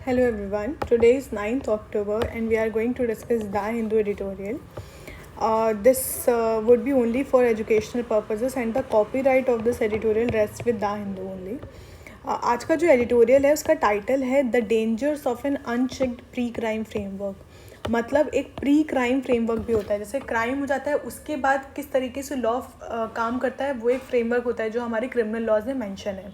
Hello everyone. Today is 9th October and we are going to discuss the Hindu editorial. This would be only for educational purposes and the copyright of this editorial rests with the Hindu only. आज का जो editorial है उसका title है the dangers of an unchecked pre crime framework. मतलब एक pre crime framework भी होता है, जैसे क्राइम हो जाता है उसके बाद किस तरीके से लॉ काम करता है वो एक फ्रेमवर्क होता है जो हमारे क्रिमिनल लॉज में मेंशन है।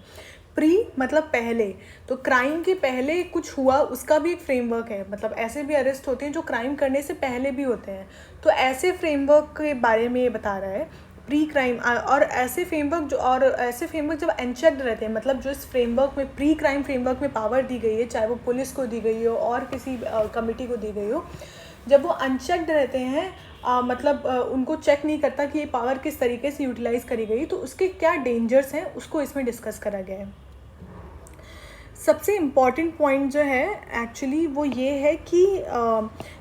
प्री मतलब पहले, तो क्राइम के पहले कुछ हुआ उसका भी एक फ्रेमवर्क है। मतलब ऐसे भी अरेस्ट होते हैं जो क्राइम करने से पहले भी होते हैं, तो ऐसे फ्रेमवर्क के बारे में ये बता रहा है प्री क्राइम। और ऐसे फ्रेमवर्क जब अनचेक्ड रहते हैं, मतलब जो इस फ्रेमवर्क में प्री क्राइम फ्रेमवर्क में पावर दी गई है, चाहे वो पुलिस को दी गई हो और किसी कमिटी को दी गई हो, जब वो अनचेक्ड रहते हैं, उनको चेक नहीं करता कि ये पावर किस तरीके से यूटिलाइज करी गई, तो उसके क्या डेंजर्स हैं उसको इसमें डिस्कस करा गया है। सबसे इम्पॉर्टेंट पॉइंट जो है एक्चुअली वो ये है कि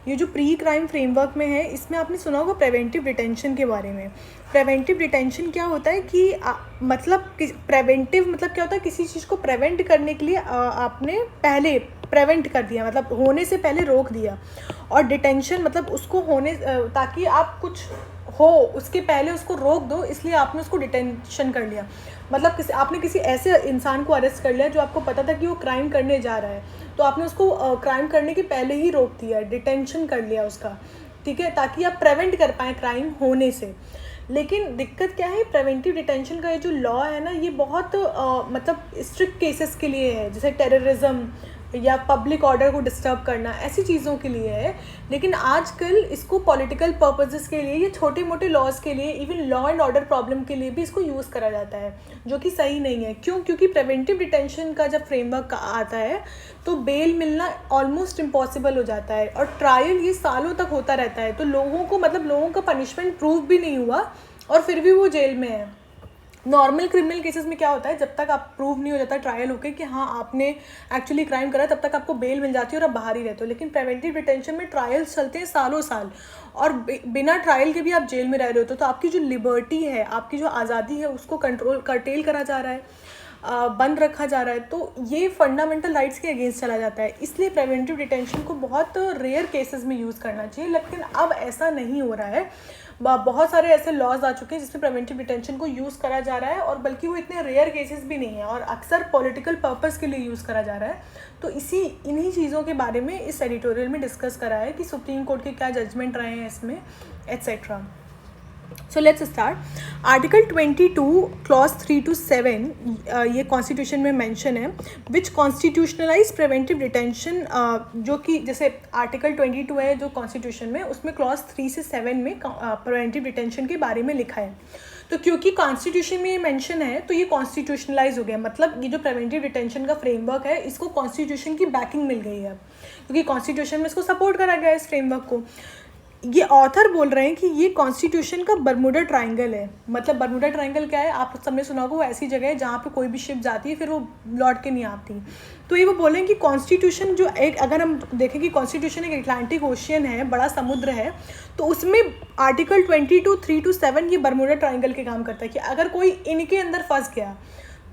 ये जो प्री क्राइम फ्रेमवर्क में है, इसमें आपने सुना होगा प्रिवेंटिव डिटेंशन के बारे में। प्रिवेंटिव डिटेंशन क्या होता है कि प्रिवेंटिव मतलब क्या होता है, किसी चीज़ को प्रिवेंट करने के लिए आपने पहले प्रिवेंट कर दिया, मतलब होने से पहले रोक दिया। और डिटेंशन मतलब उसको होने ताकि आप कुछ हो उसके पहले उसको रोक दो, इसलिए आपने उसको डिटेंशन कर लिया। मतलब आपने किसी ऐसे इंसान को अरेस्ट कर लिया जो आपको पता था कि वो क्राइम करने जा रहा है, तो आपने उसको क्राइम करने के पहले ही रोक दिया, डिटेंशन कर लिया उसका, ठीक है, ताकि आप प्रिवेंट कर पाएँ क्राइम होने से। लेकिन दिक्कत क्या है, प्रिवेंटिव डिटेंशन का ये जो लॉ है ना, ये बहुत स्ट्रिक्ट केसेस के लिए है, जैसे टेररिज्म या पब्लिक ऑर्डर को डिस्टर्ब करना, ऐसी चीज़ों के लिए है। लेकिन आजकल इसको पॉलिटिकल पर्पसेस के लिए या छोटे मोटे लॉज के लिए, even law and order problem के लिए भी इसको यूज़ करा जाता है, जो कि सही नहीं है। क्यों? क्योंकि प्रिवेंटिव डिटेंशन का जब फ्रेमवर्क आता है तो बेल मिलना ऑलमोस्ट इम्पॉसिबल हो जाता है और ट्रायल ये सालों तक होता रहता है। तो लोगों का पनिशमेंट प्रूव भी नहीं हुआ और फिर भी वो जेल में है। नॉर्मल क्रिमिनल केसेस में क्या होता है, जब तक आप प्रूव नहीं हो जाता ट्रायल होके कि हाँ आपने एक्चुअली क्राइम करा, तब तक आपको बेल मिल जाती है और आप बाहर ही रहते हो। लेकिन प्रिवेंटिव डिटेंशन में ट्रायल्स चलते हैं सालों साल, और बिना ट्रायल के भी आप जेल में रह रहे हो, तो आपकी जो लिबर्टी है, आपकी जो आज़ादी है, उसको कर्टेल करा जा रहा है, बंद रखा जा रहा है। तो ये फंडामेंटल राइट्स के अगेंस्ट चला जाता है। इसलिए प्रिवेंटिव डिटेंशन को बहुत रेयर केसेस में यूज़ करना चाहिए, लेकिन अब ऐसा नहीं हो रहा है। बहुत सारे ऐसे लॉज आ चुके हैं जिसमें प्रिवेंटिव डिटेंशन को यूज़ करा जा रहा है, और बल्कि वो इतने रेयर केसेस भी नहीं है और अक्सर पॉलिटिकल पर्पस के लिए यूज़ करा जा रहा है। तो इन्हीं चीज़ों के बारे में इस एडिटोरियल में डिस्कस करा है कि सुप्रीम कोर्ट के क्या जजमेंट रहे हैं इसमें, etcetera. So let's start. Article 22 clause 3 to 7 ये कॉन्स्टिट्यूशन में मेंशन है, विच कॉन्स्टिट्यूशनलाइज प्रिवेंटिव डिटेंशन, जो कि जैसे आर्टिकल 22 है जो कॉन्स्टिट्यूशन में, उसमें क्लॉज 3 से 7 में प्रिवेंटिव डिटेंशन के बारे में लिखा है। तो क्योंकि कॉन्स्टिट्यूशन में ये मेंशन है तो ये कॉन्स्टिट्यूशनलाइज हो गया, मतलब ये जो प्रिवेंटिव डिटेंशन का फ्रेमवर्क है इसको कॉन्स्टिट्यूशन की बैकिंग मिल गई है, क्योंकि कॉन्स्टिट्यूशन में इसको सपोर्ट करा गया है इस फ्रेमवर्क को। ये ऑथर बोल रहे हैं कि ये कॉन्स्टिट्यूशन का बरमूडा ट्रायंगल है। मतलब बरमूडा ट्रायंगल क्या है, आप सबने सुना होगा, वो ऐसी जगह है जहाँ पे कोई भी शिप जाती है फिर वो लौट के नहीं आती। तो ये वो बोलें कि कॉन्स्टिट्यूशन जो एक, अगर हम देखें कि कॉन्स्टिट्यूशन एक अटलांटिक ओशियन है, बड़ा समुद्र है, तो उसमें आर्टिकल 22 3 to 7 ये बरमूडा ट्रायंगल के काम करता है कि अगर कोई इनके अंदर फंस गया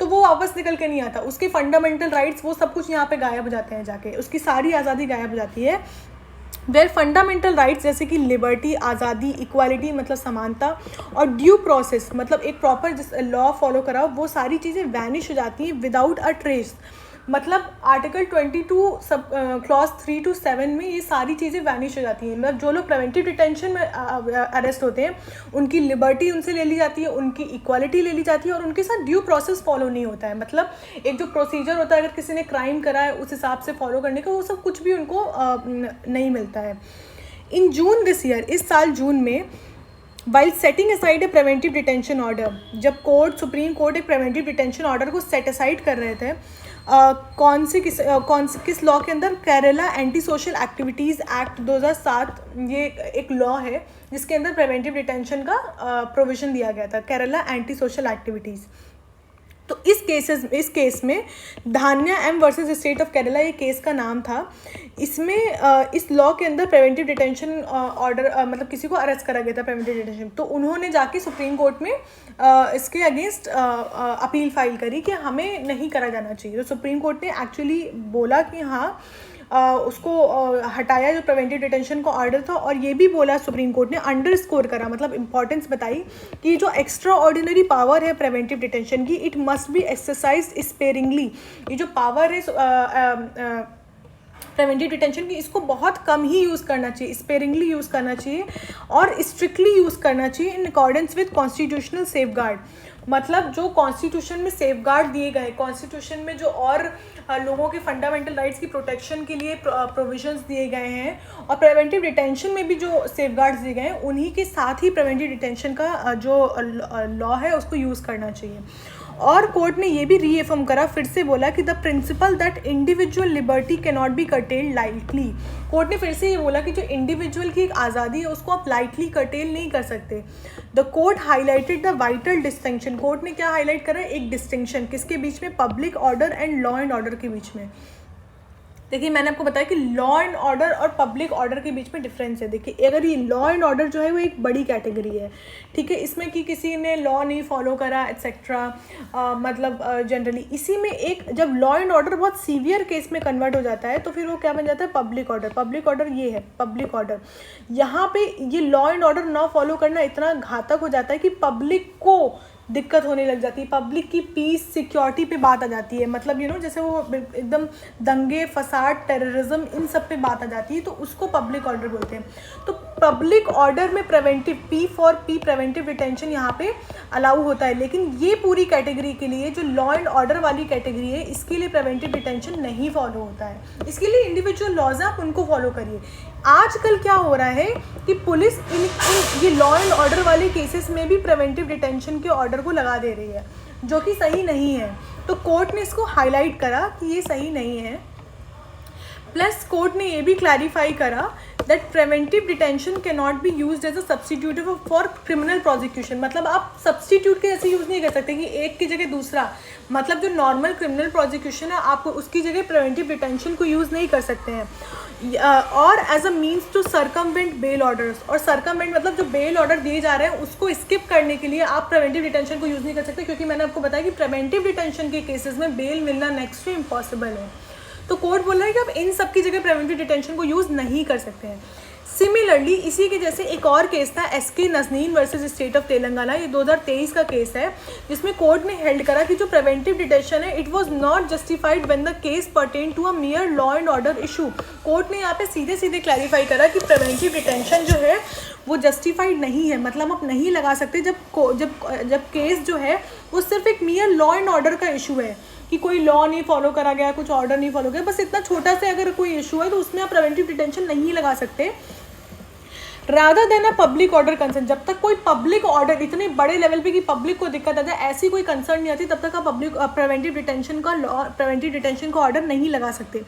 तो वो वापस निकल के नहीं आता, उसके फंडामेंटल राइट्स वो सब कुछ यहाँ पे गायब हो जाते हैं, जाके उसकी सारी आज़ादी गायब हो जाती है। वेयर फंडामेंटल राइट्स जैसे कि लिबर्टी, आज़ादी, इक्वालिटी मतलब समानता, और ड्यू प्रोसेस मतलब एक प्रॉपर जिस लॉ फॉलो कराओ, वो सारी चीज़ें वैनिश हो जाती हैं विदाउट अ ट्रेस। मतलब आर्टिकल 22 सब क्लॉज 3 to 7 में ये सारी चीज़ें वैनिश हो जाती हैं। मतलब जो लोग प्रिवेंटिव डिटेंशन में अरेस्ट होते हैं उनकी लिबर्टी उनसे ले ली जाती है, उनकी इक्वालिटी ले ली जाती है, और उनके साथ ड्यू प्रोसेस फॉलो नहीं होता है। मतलब एक जो प्रोसीजर होता है, अगर किसी ने क्राइम करा है उस हिसाब से फॉलो करने का, वो सब कुछ भी उनको नहीं मिलता है। इन जून दिस ईयर, इस साल जून में, वाइल सेटिंग असाइड ए प्रिवेंटिव डिटेंशन ऑर्डर, जब सुप्रीम कोर्ट एक प्रिवेंटिव डिटेंशन ऑर्डर को सेट असाइड कर रहे थे, किस लॉ के अंदर, Kerala anti social activities act 2007, ये एक लॉ है जिसके अंदर प्रिवेंटिव डिटेंशन का प्रोविज़न दिया गया था, केरला एंटी सोशल एक्टिविटीज़। तो इस केस में Dhanya M versus state of Kerala ये केस का नाम था। इसमें इस लॉ के अंदर प्रिवेंटिव डिटेंशन ऑर्डर, मतलब किसी को अरेस्ट करा गया था प्रिवेंटिव डिटेंशन, तो उन्होंने जाके सुप्रीम कोर्ट में इसके अगेंस्ट अपील फाइल करी कि हमें नहीं करा जाना चाहिए। तो सुप्रीम कोर्ट ने एक्चुअली बोला कि हाँ उसको हटाया जो प्रिवेंटिव डिटेंशन का ऑर्डर था, और ये भी बोला सुप्रीम कोर्ट ने, अंडरस्कोर करा, मतलब इंपॉर्टेंस बताई कि जो एक्स्ट्रा ऑर्डिनरी पावर है प्रिवेंटिव डिटेंशन की, इट मस्ट बी एक्सरसाइज्ड स्पेयरिंगली। ये जो पावर है प्रिवेंटिव डिटेंशन की, इसको बहुत कम ही यूज़ करना चाहिए, स्पेयरिंगली यूज़ करना चाहिए और स्ट्रिक्टली यूज़ करना चाहिए in accordance with constitutional safeguard. मतलब जो कॉन्स्टिट्यूशन में सेफगार्ड दिए गए, कॉन्स्टिट्यूशन में जो और लोगों के फंडामेंटल राइट्स की प्रोटेक्शन के लिए प्रोविजंस दिए गए हैं, और प्रिवेंटिव डिटेंशन में भी जो सेफगार्ड्स दिए गए हैं, उन्हीं के साथ ही प्रिवेंटिव डिटेंशन का जो लॉ है उसको यूज़ करना चाहिए। और कोर्ट ने ये भी रीएफर्म करा, फिर से बोला कि the principal that individual liberty can not B curtailed lightly. Court ने फिर से ये बोला कि जो इंडिविजुअल की एक आज़ादी है उसको आप लाइटली कर्टेल नहीं कर सकते। The court highlighted the vital distinction. Court ने क्या हाईलाइट करा? एक डिस्टिंक्शन, किसके बीच में? Public order and law and order के बीच में। देखिए मैंने आपको बताया कि लॉ एंड ऑर्डर और पब्लिक ऑर्डर के बीच में डिफरेंस है। देखिए अगर ये लॉ एंड ऑर्डर जो है वो एक बड़ी कैटेगरी है, ठीक है, इसमें कि किसी ने लॉ नहीं फॉलो करा एट्सेट्रा, मतलब जनरली इसी में एक जब लॉ एंड ऑर्डर बहुत सीवियर केस में कन्वर्ट हो जाता है तो फिर वो क्या बन जाता है? Public order. पब्लिक ऑर्डर ये है पब्लिक ऑर्डर। यहाँ पे ये लॉ एंड ऑर्डर ना फॉलो करना इतना घातक हो जाता है कि पब्लिक को दिक्कत होने लग जाती है, पब्लिक की पीस सिक्योरिटी पे बात आ जाती है। मतलब जैसे वो एकदम दंगे फसाद टेररिज्म इन सब पे बात आ जाती है, तो उसको पब्लिक ऑर्डर बोलते हैं। तो पब्लिक ऑर्डर में प्रिवेंटिव प्रिवेंटिव डिटेंशन यहाँ पे अलाउ होता है, लेकिन ये पूरी कैटेगरी के लिए जो लॉ एंड ऑर्डर वाली कैटेगरी है इसके लिए प्रिवेंटिव डिटेंशन नहीं फॉलो होता है। इसके लिए इंडिविजुअल लॉज हैं, आप उनको फॉलो करिए। आजकल क्या हो रहा है कि पुलिस इन ये लॉ एंड ऑर्डर वाले केसेस में भी प्रिवेंटिव डिटेंशन के ऑर्डर को लगा दे रही है, जो कि सही नहीं है। तो कोर्ट ने इसको हाईलाइट करा कि ये सही नहीं है। प्लस कोर्ट ने ये भी क्लैरिफाई करा that preventive detention can not be used as a substitutive for criminal prosecution. मतलब आप सब्सटीट्यूट के जैसे यूज़ नहीं कर सकते कि एक की जगह दूसरा, मतलब जो नॉर्मल क्रिमिनल प्रोसिक्यूशन है आप उसकी जगह प्रिवेंटिव डिटेंशन को यूज़ नहीं कर सकते हैं। और as a means to circumvent bail orders, और सर्कमवेंट मतलब जो बेल ऑर्डर दिए जा रहे हैं उसको स्किप करने के लिए आप प्रिवेंटिव डिटेंशन को यूज़ नहीं कर सकते, क्योंकि मैंने आपको बताया कि प्रिवेंटिव डिटेंशन के केसेस में बेल मिलना नेक्स्ट टू इम्पॉसिबल है। तो कोर्ट बोल रहा है कि आप इन सब की जगह प्रिवेंटिव डिटेंशन को यूज़ नहीं कर सकते हैं। सिमिलरली इसी के जैसे एक और केस था SK Nazneen versus state of Telangana, ये 2023 का केस है, जिसमें कोर्ट ने हेल्ड करा कि जो प्रिवेंटिव डिटेंशन है it was not justified when the case pertain to a mere law and order issue. Court ने यहाँ पे सीधे सीधे क्लैरिफाई करा कि प्रिवेंटिव डिटेंशन जो है वो जस्टिफाइड नहीं है, मतलब आप नहीं लगा सकते जब केस जो है वो सिर्फ एक मियर लॉ एंड ऑर्डर का इशू है, कि कोई लॉ नहीं फॉलो करा गया, कुछ ऑर्डर नहीं फॉलो किया, बस इतना छोटा से अगर कोई इशू है तो उसमें आप प्रिवेंटिव डिटेंशन नहीं लगा सकते। Rather than a public order concern, जब तक कोई पब्लिक ऑर्डर इतने बड़े लेवल पे कि पब्लिक को दिक्कत आ जाए ऐसी कोई कंसर्न नहीं आती, तब तक आप प्रिवेंटिव डिटेंशन का ऑर्डर नहीं लगा सकते।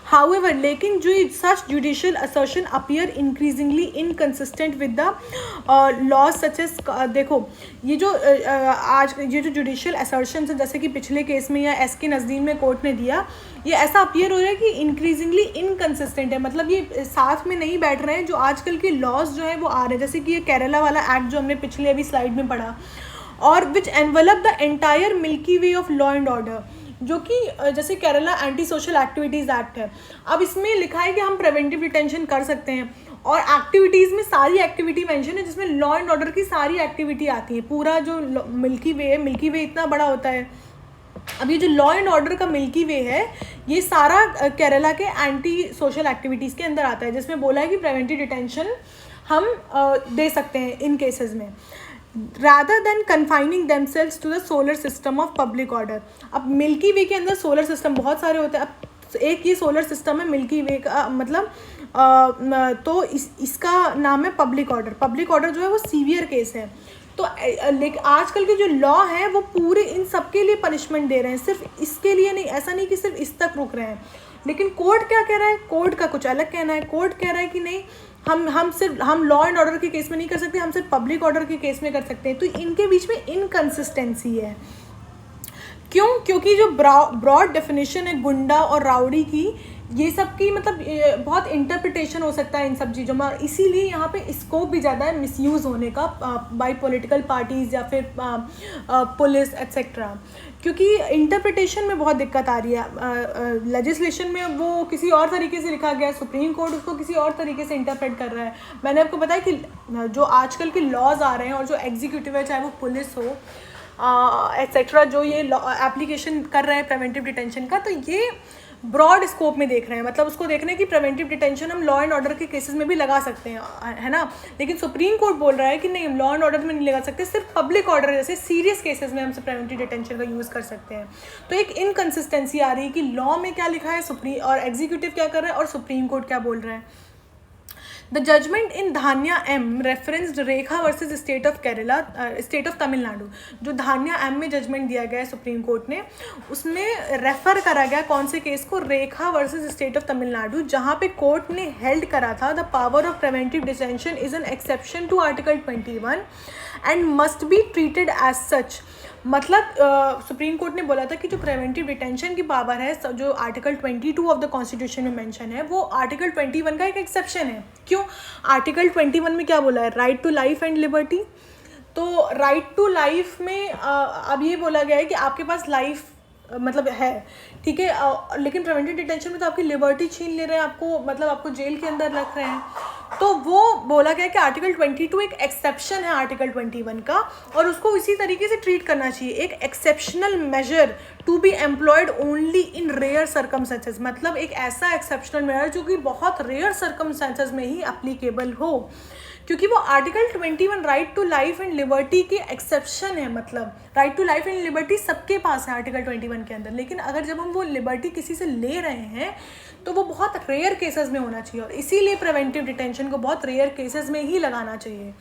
हाउएवर लेकिन जो such judicial assertion appear increasingly inconsistent with the laws such as, देखो ये जो जुडिशियल असर्शन है जैसे कि पिछले केस में या एसके नज़दीन में कोर्ट ने दिया, ये ऐसा अपीयर हो रहा है कि इंक्रीजिंगली इनकंसिस्टेंट है, मतलब ये साथ में नहीं बैठ रहे हैं जो आजकल के लॉज जो है वो आ रहे हैं, जैसे कि ये केरला वाला एक्ट जो हमने पिछले अभी स्लाइड में पढ़ा, और which envelop the entire Milky Way of law and order, जो कि जैसे Kerala anti social activities act है। अब इसमें लिखा है कि हम प्रिवेंटिव डिटेंशन कर सकते हैं, और एक्टिविटीज़ में सारी एक्टिविटी मेंशन है जिसमें लॉ एंड ऑर्डर की सारी एक्टिविटी आती है। पूरा जो मिल्की वे है, मिल्की वे इतना बड़ा होता है। अब ये जो लॉ एंड ऑर्डर का मिल्की वे है ये सारा केरला के एंटी सोशल एक्टिविटीज़ के अंदर आता है, जिसमें बोला है कि प्रिवेंटिव डिटेंशन हम दे सकते हैं इन केसेस में, rather than confining themselves to the solar system of public order. अब मिल्की वे के अंदर सोलर सिस्टम बहुत सारे होते हैं, अब एक ये सोलर सिस्टम है मिल्की वे का, मतलब तो इसका नाम है पब्लिक ऑर्डर। पब्लिक ऑर्डर जो है वो सीवियर केस है। तो लेकिन आजकल के जो लॉ है वो पूरे इन सब के लिए पनिशमेंट दे रहे हैं, सिर्फ इसके लिए नहीं, ऐसा नहीं कि सिर्फ इस तक रुक रहे हैं। लेकिन कोर्ट क्या कह रहा है? कोर्ट का कुछ अलग कहना है। कोर्ट कह रहा है कि नहीं, हम लॉ एंड ऑर्डर के केस में नहीं कर सकते, हम सिर्फ पब्लिक ऑर्डर के केस में कर सकते हैं। तो इनके बीच में इनकंसिस्टेंसी है। क्यों? क्योंकि जो ब्रॉड डेफिनेशन है गुंडा और राउडी की, ये सब की मतलब बहुत इंटरप्रिटेशन हो सकता है इन सब चीज़ों में, इसीलिए यहाँ पे स्कोप भी ज़्यादा है मिसयूज़ होने का बाय पॉलिटिकल पार्टीज़ या फिर पुलिस एट्सेट्रा, क्योंकि इंटरप्रिटेशन में बहुत दिक्कत आ रही है। लेजिस्लेशन में वो किसी और तरीके से लिखा गया है, सुप्रीम कोर्ट उसको किसी और तरीके से इंटरप्रेट कर रहा है। मैंने आपको बताया कि जो आजकल के लॉज आ रहे हैं और जो एग्जीक्यूटिव है, चाहे वो पुलिस हो एट्सेट्रा, जो ये एप्लीकेशन कर रहे हैं प्रिवेंटिव डिटेंशन का, तो ये ब्रॉड स्कोप में देख रहे हैं। मतलब उसको देख रहे हैं कि प्रिवेंटिव डिटेंशन हम लॉ एंड ऑर्डर के केसेस में भी लगा सकते हैं, है ना। लेकिन सुप्रीम कोर्ट बोल रहा है कि नहीं, लॉ एंड ऑर्डर में नहीं लगा सकते, सिर्फ पब्लिक ऑर्डर जैसे सीरियस केसेस में हम प्रिवेंटिव डिटेंशन का यूज़ कर सकते हैं। तो एक इनकन्सिस्टेंसी आ रही है कि लॉ में क्या लिखा है सुप्रीम और एग्जीक्यूटिव क्या कर रहा है और सुप्रीम कोर्ट क्या बोल रहा है। The judgment in धान्या M referenced Rekha versus state of Kerala, state of Tamil Nadu. जो धान्या M में जजमेंट दिया गया है सुप्रीम कोर्ट ने, उसमें रेफर करा गया कौन से केस को, Rekha versus state of Tamil Nadu, जहाँ पे कोर्ट ने हेल्ड करा था the power of preventive detention is an exception to article 21 and must be treated as such. मतलब सुप्रीम कोर्ट ने बोला था कि जो प्रिवेंटिव डिटेंशन की पावर है, जो आर्टिकल 22 ऑफ द कॉन्स्टिट्यूशन में मेंशन है, वो आर्टिकल 21 का एक एक्सेप्शन है। क्यों? आर्टिकल 21 में क्या बोला है, right to life and liberty. तो राइट टू लाइफ में अब ये बोला गया है कि आपके पास लाइफ मतलब है, ठीक है, लेकिन प्रिवेंटिव डिटेंशन में तो आपकी लिबर्टी छीन ले रहे हैं, आपको मतलब आपको जेल के अंदर रख रहे हैं। तो वो बोला गया कि आर्टिकल 22 एक एक्सेप्शन है आर्टिकल 21 का, और उसको इसी तरीके से ट्रीट करना चाहिए, एक exceptional measure to be employed only in rare circumstances. मतलब एक ऐसा एक्सेप्शनल मेजर जो कि बहुत रेयर सर्कमस्टेंसेस में ही अप्लीकेबल हो, क्योंकि वो article 21 right to life and liberty की एक्सेप्शन है। मतलब right to life and liberty सबके पास है आर्टिकल 21 के अंदर, लेकिन अगर जब हम वो लिबर्टी किसी से ले रहे हैं तो वो बहुत रेयर केसेस में होना चाहिए, और इसीलिए प्रिवेंटिव डिटेंशन को बहुत रेयर केसेस में ही लगाना चाहिए।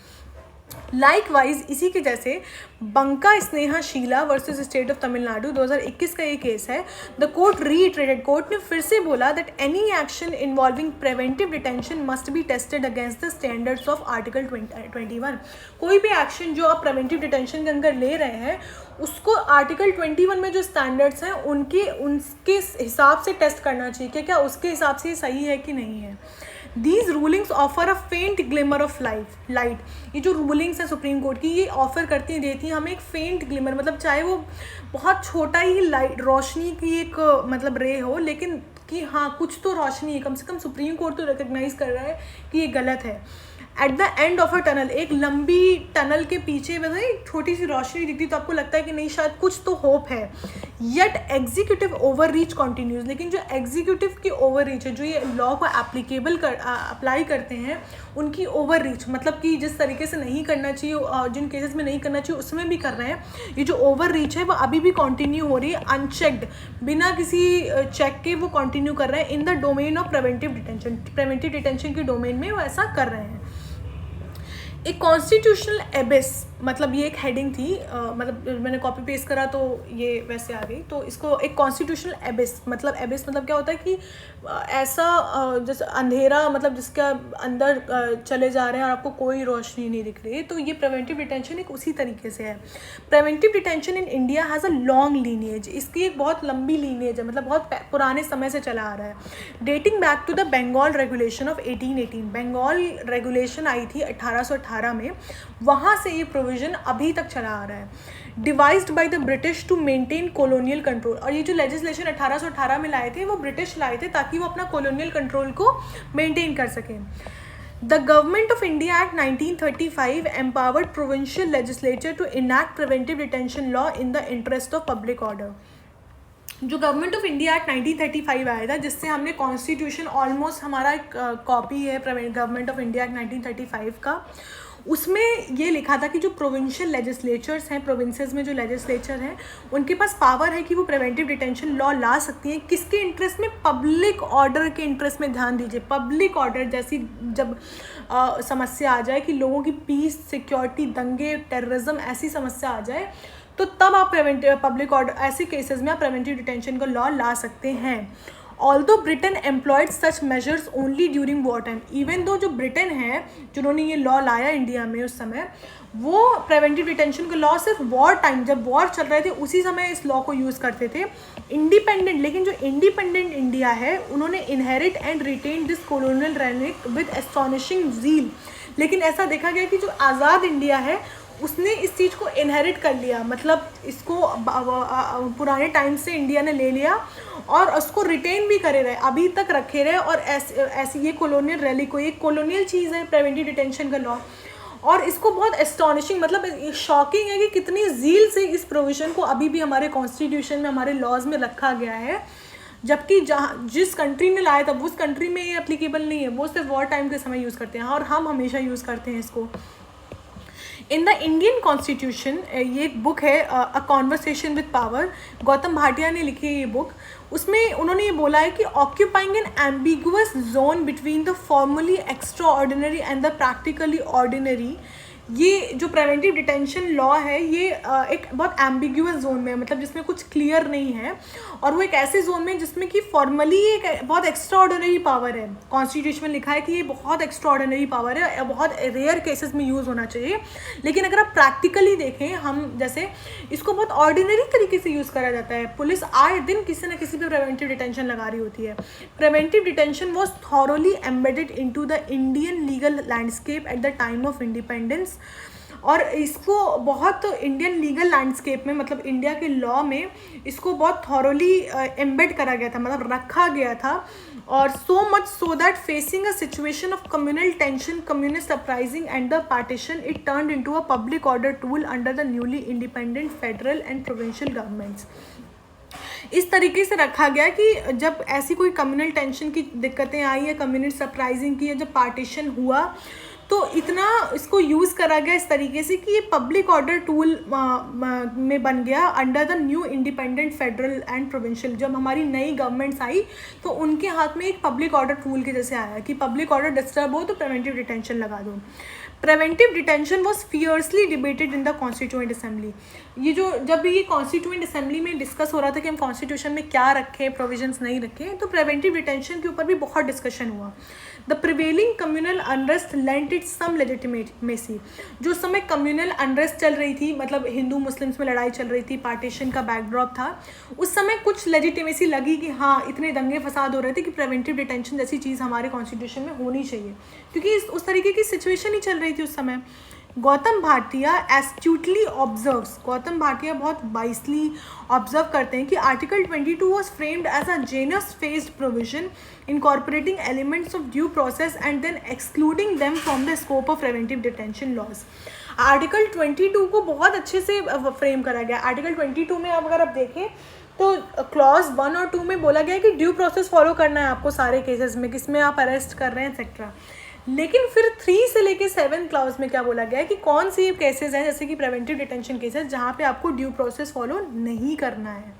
लाइकवाइज इसी के जैसे Banka Sneha Sheela versus state of Tamil Nadu 2021 का ये केस है। द कोर्ट रीइटरेटेड, कोर्ट ने फिर से बोला that any action involving preventive detention must be tested against the standards of article 21। कोई भी एक्शन जो आप प्रिवेंटिव डिटेंशन के अंदर ले रहे हैं, उसको आर्टिकल 21 में जो स्टैंडर्ड्स हैं उनके हिसाब से टेस्ट करना चाहिए कि क्या उसके हिसाब से सही है कि नहीं है। These rulings offer a faint glimmer of light। ये जो रूलिंग्स हैं सुप्रीम कोर्ट की, ये ऑफर करती देती हैं हमें एक फेंट ग्लिमर, मतलब चाहे वो बहुत छोटा ही लाइट रोशनी की एक मतलब रे हो, लेकिन कि हाँ कुछ तो रोशनी है, कम से कम सुप्रीम कोर्ट तो रिकग्नाइज कर रहा है कि ये गलत है। At the end of a tunnel, एक लंबी टनल के पीछे मतलब एक छोटी सी रोशनी दिखती तो आपको लगता है कि नहीं शायद कुछ तो होप है। Yet executive over reach continues, लेकिन जो एग्जीक्यूटिव की ओवर रीच है, जो ये लॉ को अप्लाई करते हैं, उनकी ओवर रीच मतलब कि जिस तरीके से नहीं करना चाहिए, जिन केसेस में नहीं करना चाहिए उसमें भी कर रहे हैं। ये जो ओवर रीच है वो अभी भी कंटिन्यू हो रही है, अनचेक्ड, बिना किसी चेक के वो कंटिन्यू कर रहे हैं in the domain of preventive detention. Preventive detention के डोमेन में वो ऐसा कर रहे हैं। एक कॉन्स्टिट्यूशनल एबिस, मतलब ये एक हेडिंग थी, मतलब मैंने कॉपी पेस्ट करा तो ये वैसे आ गई। तो इसको एक कॉन्स्टिट्यूशनल एबिस मतलब क्या होता है कि ऐसा जैसे अंधेरा, मतलब जिसके अंदर चले जा रहे हैं और आपको कोई रोशनी नहीं दिख रही है। तो ये प्रिवेंटिव डिटेंशन एक उसी तरीके से है। Preventive detention in India has a long lineage, इसकी एक बहुत लंबी लीनिएज है, मतलब बहुत पुराने समय से चला आ रहा है। Dating back to the Bengal regulation of 1818, Bengal regulation आई थी 1818 में, वहाँ से ये प्रोविजन अभी तक चला आ रहा है। Devised by the British to maintain colonial control, और ये जो लेजिस्लेशन 1818 में लाए थे वो ब्रिटिश लाए थे ताकि वो अपना कॉलोनियल कंट्रोल को मेंटेन कर सकें। The government of India act 1935 empowered provincial legislature to enact preventive detention law in the interest of public order. जो गवर्नमेंट ऑफ इंडिया एक्ट 1935 आया था, जिससे हमने कॉन्स्टिट्यूशन ऑलमोस्ट हमारा एक कॉपी है गवर्नमेंट ऑफ इंडिया एक्ट 1935 का, उसमें ये लिखा था कि जो प्रोविंशियल लेजिस्लेचर्स हैं, प्रोविंसेस में जो लेजिस्लेचर हैं, उनके पास पावर है कि वो प्रिवेंटिव डिटेंशन लॉ ला सकती हैं। किसके इंटरेस्ट में? पब्लिक ऑर्डर के इंटरेस्ट में। ध्यान दीजिए, पब्लिक ऑर्डर जैसी जब समस्या आ जाए कि लोगों की पीस, सिक्योरिटी, दंगे, टेररिज्म ऐसी समस्या आ जाए, तो तब आप पब्लिक ऑर्डर ऐसे केसेस में आप प्रिवेंटिव डिटेंशन का लॉ ला सकते हैं। ऑल्दो ब्रिटेन एम्प्लॉयड सच measures only during war time, even though जो ब्रिटेन है जिन्होंने ये लॉ लाया इंडिया में उस समय, वो प्रिवेंटिव डिटेंशन का लॉ सिर्फ वॉर टाइम, जब वॉर चल रहे थे उसी समय इस लॉ को यूज़ करते थे। इंडिपेंडेंट, लेकिन जो इंडिपेंडेंट इंडिया है उन्होंने inherit and retain this colonial relic with astonishing zeal. लेकिन ऐसा देखा गया कि जो आज़ाद इंडिया है उसने इस चीज़ को इनहेरिट कर लिया, मतलब इसको पुराने टाइम से इंडिया ने ले लिया और उसको रिटेन भी करे रहे, अभी तक रखे रहे। और ऐसी ये कॉलोनियल रैली को, एक कॉलोनियल चीज़ है प्रिवेंटिव डिटेंशन का लॉ, और इसको बहुत एस्टॉनिशिंग, मतलब शॉकिंग है कि कितनी ज़ील से इस प्रोविज़न को अभी भी हमारे कॉन्स्टिट्यूशन में, हमारे लॉज में रखा गया है, जबकि जहाँ जिस कंट्री ने लाया था उस कंट्री में ये एप्लीकेबल नहीं है, वो सिर्फ वॉर टाइम के समय यूज़ करते हैं और हम हमेशा यूज़ करते हैं इसको। इन द इंडियन कॉन्स्टिट्यूशन, ये एक बुक है a conversation with power, Gautam Bhatia ने लिखी है ये बुक। उसमें उन्होंने ये बोला है कि occupying an ambiguous zone between the formally extraordinary and the practically ordinary, ये जो प्रिवेंटिव डिटेंशन लॉ है ये एक बहुत एम्बिगुअस जोन में है, मतलब जिसमें कुछ क्लियर नहीं है, और वो एक ऐसे जोन में जिसमें कि फॉर्मली एक बहुत एक्स्ट्रा ऑर्डिनरी पावर है। कॉन्स्टिट्यूशन में लिखा है कि ये बहुत एक्स्ट्रा ऑर्डिनरी पावर है, बहुत रेयर केसेस में यूज़ होना चाहिए। लेकिन अगर आप प्रैक्टिकली देखें, हम जैसे इसको बहुत ऑर्डिनरी तरीके से यूज़ करा जाता है। पुलिस आए दिन किसी न किसी पे प्रिवेंटिव डिटेंशन लगा रही होती है। Preventive detention was thoroughly embedded into the Indian legal landscape at the time of independence, और इसको बहुत इंडियन लीगल लैंडस्केप में, मतलब इंडिया के लॉ में इसको बहुत थॉरली एम्बेड करा गया था, मतलब रखा गया था। और so much so that facing a situation of communal tension, communist uprising and the partition, it turned into a public order tool under the newly independent federal and provincial governments. इस तरीके से रखा गया कि जब ऐसी कोई कम्युनल टेंशन की दिक्कतें आई या कम्युनिस्ट अपराइजिंग की, या जब पार्टीशन हुआ, तो इतना इसको यूज़ करा गया इस तरीके से कि ये पब्लिक ऑर्डर टूल में बन गया under the new independent federal and provincial. जब हमारी नई गवर्नमेंट्स आई तो उनके हाथ में एक पब्लिक ऑर्डर टूल के जैसे आया कि पब्लिक ऑर्डर डिस्टर्ब हो तो प्रिवेंटिव डिटेंशन लगा दो। Preventive detention was fiercely debated in the constituent assembly. ये जो जब ये कॉन्स्टिट्यूएंट असेंबली में डिस्कस हो रहा था कि हम कॉन्स्टिट्यूशन में क्या रखें, प्रोविजंस नहीं रखें, तो प्रिवेंटिव डिटेंशन के ऊपर भी बहुत डिस्कशन हुआ। The prevailing communal unrest lent it some legitimacy. जो समय कम्युनल अनरेस्ट चल रही थी, मतलब हिंदू मुस्लिम्स में लड़ाई चल रही थी, पार्टीशन का बैकड्रॉप था, उस समय कुछ लेजिटिमेसी लगी कि हाँ इतने दंगे फसाद हो रहे थे कि प्रिवेंटिव डिटेंशन जैसी चीज़ हमारे कॉन्स्टिट्यूशन में होनी चाहिए, क्योंकि उस तरीके की सिचुएशन ही चल रही थी उस समय। गौतम भाटिया एस्ट्यूटली ऑब्जर्व्स, गौतम भाटिया बहुत वाइसली ऑब्जर्व करते हैं कि article 22 was framed as a Janus faced provision incorporating elements of due process and then excluding them from the scope of preventive detention laws। Article 22 को बहुत अच्छे से फ्रेम करा गया। आर्टिकल 22 में अगर आप देखें तो क्लॉज 1 और 2 में बोला गया है कि ड्यू प्रोसेस फॉलो करना है आपको सारे केसेस में, किसमें आप अरेस्ट कर रहे हैं एक्सेट्रा। लेकिन फिर 3 से लेके 7 क्लॉज में क्या बोला गया है कि कौन सी केसेस हैं, जैसे कि प्रिवेंटिव डिटेंशन केसेस, जहाँ पे आपको ड्यू प्रोसेस फॉलो नहीं करना है।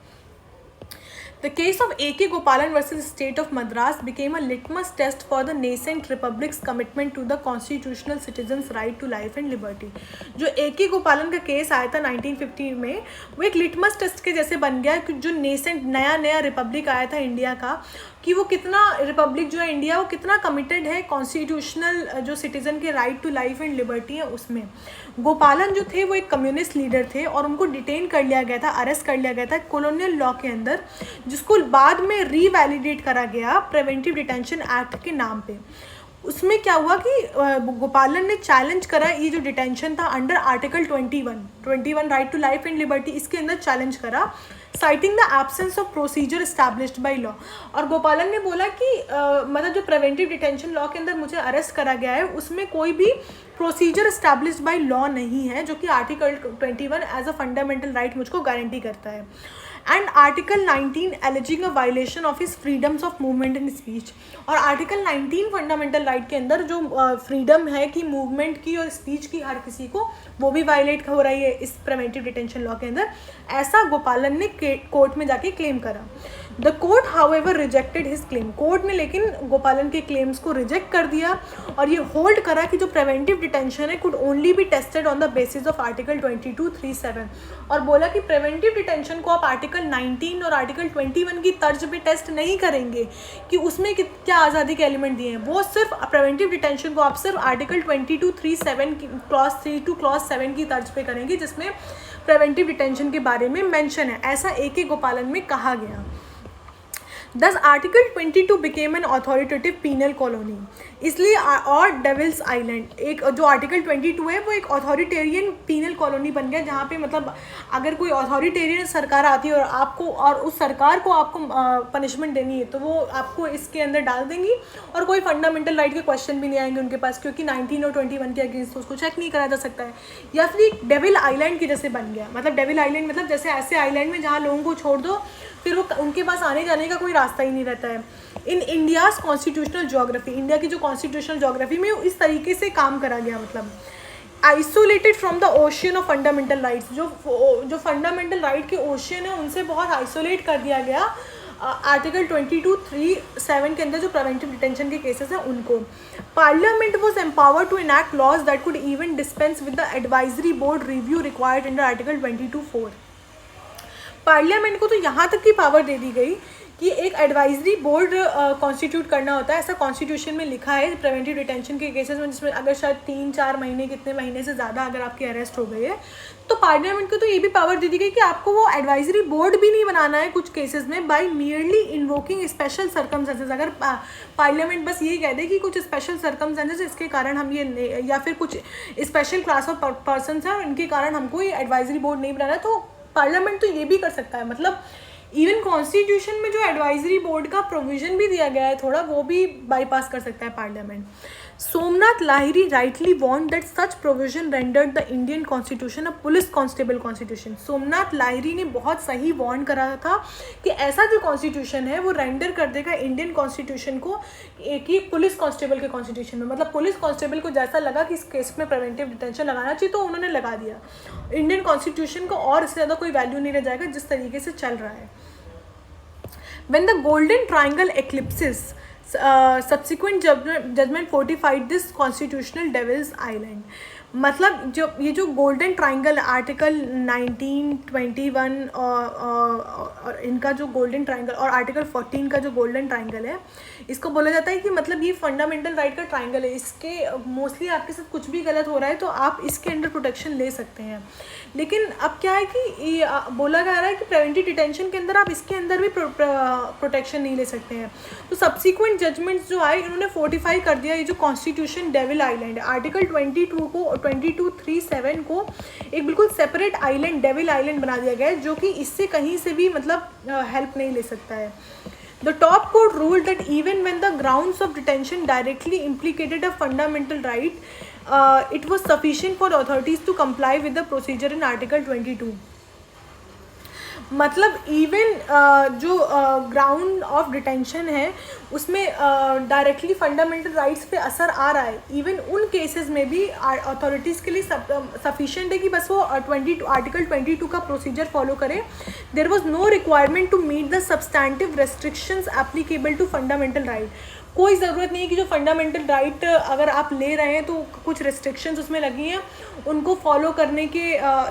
The case of A.K. Gopalan versus State of Madras became a litmus test for the nascent republic's commitment to the constitutional citizens' right to life and liberty। जो A.K. गोपालन का case आया था 1950 में, वो एक लिटमस टेस्ट के जैसे बन गया कि जो नेसेंट नया रिपब्लिक आया था इंडिया का, कि वो कितना रिपब्लिक जो है इंडिया, वो कितना कमिटेड है कॉन्स्टिट्यूशनल जो सिटीज़न के right to life and liberty है उसमें। गोपालन जो थे वो एक कम्युनिस्ट लीडर थे और उनको डिटेन कर लिया गया था, अरेस्ट कर लिया गया था कॉलोनियल लॉ के अंदर, जिसको बाद में रीवैलिडेट करा गया प्रिवेंटिव डिटेंशन एक्ट के नाम पे। उसमें क्या हुआ कि गोपालन ने चैलेंज करा ये जो डिटेंशन था under article 21 right to life and liberty, इसके अंदर चैलेंज करा, citing the absence of procedure established by law. और गोपालन ने बोला कि मतलब जो प्रिवेंटिव डिटेंशन लॉ के अंदर मुझे अरेस्ट करा गया है उसमें कोई भी प्रोसीजर एस्टैब्लिश्ड बाय लॉ नहीं है, जो कि article 21 as a fundamental right मुझको गारंटी करता है। And article 19 alleging a violation of his freedoms of movement and speech. और आर्टिकल 19 फंडामेंटल राइट के अंदर जो फ्रीडम है कि मूवमेंट की और स्पीच की हर किसी को, वो भी वायलेट हो रही है इस प्रिवेंटिव डिटेंशन लॉ के अंदर, ऐसा गोपालन ने कोर्ट में जाके क्लेम करा। The court however rejected his claim, court ने लेकिन गोपालन के क्लेम्स को रिजेक्ट कर दिया और ये होल्ड करा कि जो प्रिवेंटिव डिटेंशन है could only be tested on the basis of article 2237, और बोला कि प्रिवेंटिव डिटेंशन को आप आर्टिकल 19 और आर्टिकल 21 की तर्ज पे टेस्ट नहीं करेंगे कि उसमें क्या आज़ादी के एलिमेंट दिए हैं, वो सिर्फ प्रिवेंटिव डिटेंशन को आप सिर्फ आर्टिकल 2237 की क्लॉज 3 टू क्लॉज 7 की तर्ज पे करेंगे जिसमें प्रिवेंटिव डिटेंशन के बारे में मेंशन है, ऐसा AK गोपालन में कहा गया। Thus article 22 became an authoritative penal colony, इसलिए और डेविल्स आइलैंड एक जो आर्टिकल 22 है वो एक ऑथोरिटेरियन पीनल कॉलोनी बन गया, जहाँ पे मतलब अगर कोई ऑथोरिटेरियन सरकार आती है और आपको और उस सरकार को आपको पनिशमेंट देनी है तो वो आपको इसके अंदर डाल देंगी और कोई फंडामेंटल राइट के क्वेश्चन भी नहीं आएंगे उनके पास, क्योंकि 19 और 21 के अगेंस्ट उसको चेक नहीं करा जा सकता है। या फिर डेविल आइलैंड की जैसे बन गया, मतलब डेविल आइलैंड मतलब जैसे ऐसे आइलैंड में जहाँ लोगों को छोड़ दो फिर वो उनके पास आने जाने का कोई रास्ता ही नहीं रहता है। इन इंडियाज़ कॉन्स्टिट्यूशनल जोग्राफी, इंडिया की जो कॉन्स्टिट्यूशनल जोग्राफी में इस तरीके से काम करा गया, मतलब isolated from the ocean of fundamental rights, जो फंडामेंटल राइट के ओशियन है उनसे बहुत आइसोलेट कर दिया गया आर्टिकल 2237 के अंदर जो प्रिवेंटिव डिटेंशन के केसेस हैं उनको। Parliament was empowered to enact laws that could even dispense with the advisory board review required under article 22(4). Parliament को तो यहाँ तक की पावर दे दी गई कि एक एडवाइजरी बोर्ड कॉन्स्टिट्यूट करना होता है, ऐसा कॉन्स्टिट्यूशन में लिखा है प्रिवेंटिव डिटेंशन के केसेस में, जिसमें अगर शायद 3-4 महीने कितने महीने से ज़्यादा अगर आपकी अरेस्ट हो गई है तो पार्लियामेंट को तो ये भी पावर दे दी गई कि आपको वो एडवाइजरी बोर्ड भी नहीं बनाना है कुछ केसेस में, by merely invoking special circumstances. अगर पार्लियामेंट बस ये कह दे कि कुछ स्पेशल सर्कमस्टेंसेस इसके कारण हम ये, या फिर कुछ स्पेशल क्लास ऑफ पर्सन हैं और इनके कारण हमको ये एडवाइजरी बोर्ड नहीं बनाना, तो पार्लियामेंट तो ये भी कर सकता है। मतलब इवन कॉन्स्टिट्यूशन में जो एडवाइजरी बोर्ड का प्रोविजन भी दिया गया है थोड़ा, वो भी बाईपास कर सकता है parliament. Somnath Lahiri rightly want that such provision rendered the Indian constitution a police constable constitution. Somnath Lahiri ने बहुत सही वॉर्न करा था कि ऐसा जो कॉन्स्टिट्यूशन है वो रेंडर कर देगा इंडियन कॉन्स्टिट्यूशन को एक ही पुलिस कांस्टेबल के कॉन्स्टिट्यूशन में। मतलब पुलिस कांस्टेबल को जैसा लगा कि इस केस में प्रिवेंटिव डिटेंशन लगाना चाहिए तो उन्होंने लगा दिया। इंडियन कॉन्स्टिट्यूशन को और इससे ज़्यादा कोई वैल्यू नहीं रह जाएगा जिस तरीके से चल रहा है। When the Golden Triangle eclipses, subsequent judgment fortified this constitutional Devil's Island. मतलब जो ये जो गोल्डन ट्राइंगल आर्टिकल 19, 21 और इनका जो गोल्डन ट्राइंगल और आर्टिकल 14 का जो गोल्डन ट्राइंगल है, इसको बोला जाता है कि मतलब ये फंडामेंटल राइट का ट्राइंगल है। इसके मोस्टली आपके साथ कुछ भी गलत हो रहा है तो आप इसके अंडर प्रोटेक्शन ले सकते हैं। लेकिन अब क्या है कि ये बोला जा रहा है कि प्रिवेंटिव डिटेंशन के अंदर आप इसके अंदर भी प्रोटेक्शन नहीं ले सकते हैं। तो सब्सिक्वेंट जजमेंट्स जो आए इन्होंने फोर्टिफाई कर दिया ये जो कॉन्स्टिट्यूशन डेविल आइलैंड आर्टिकल 2237 को एक बिल्कुल सेपरेट आइलैंड डेविल आइलैंड बना दिया गया है, जो कि इससे कहीं से भी मतलब हेल्प नहीं ले सकता है। The top court ruled that even when the grounds of detention directly implicated a fundamental right, it was sufficient for authorities to comply with the procedure in Article 22. मतलब इवन जो ग्राउंड ऑफ डिटेंशन है उसमें directly fundamental rights पे असर आ रहा है, even उन cases में भी अथॉरिटीज़ के लिए सफिशिएंट है कि बस वो आर्टिकल 22 का प्रोसीजर फॉलो करें। There was no requirement to meet the substantive restrictions applicable to fundamental right. कोई ज़रूरत नहीं है कि जो फंडामेंटल राइट अगर आप ले रहे हैं तो कुछ रेस्ट्रिक्शंस उसमें लगी हैं उनको फॉलो करने के